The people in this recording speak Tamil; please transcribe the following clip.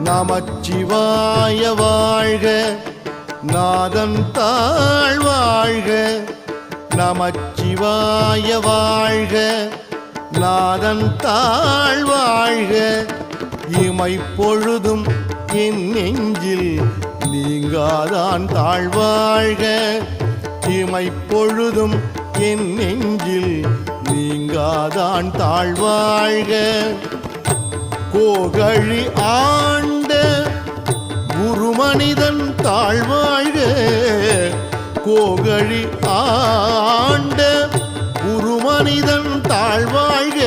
நமச்சிவாய வாழ்க, நாதன் தாழ் வாழ்க. நமச்சிவாய வாழ்க, நாதன் தாழ் வாழ்க. இமைப்பொழுதும் என் நெஞ்சில் நீங்காதான் தாழ்வாழ்க. இமைப்பொழுதும் என் நெஞ்சில் நீங்காதான் தாழ்வாழ்க. கோகழி ஆண்ட குருமனிதன் தாழ்வாழ்க. கோகழி ஆண்ட குருமனிதன் தாழ்வாழ்க.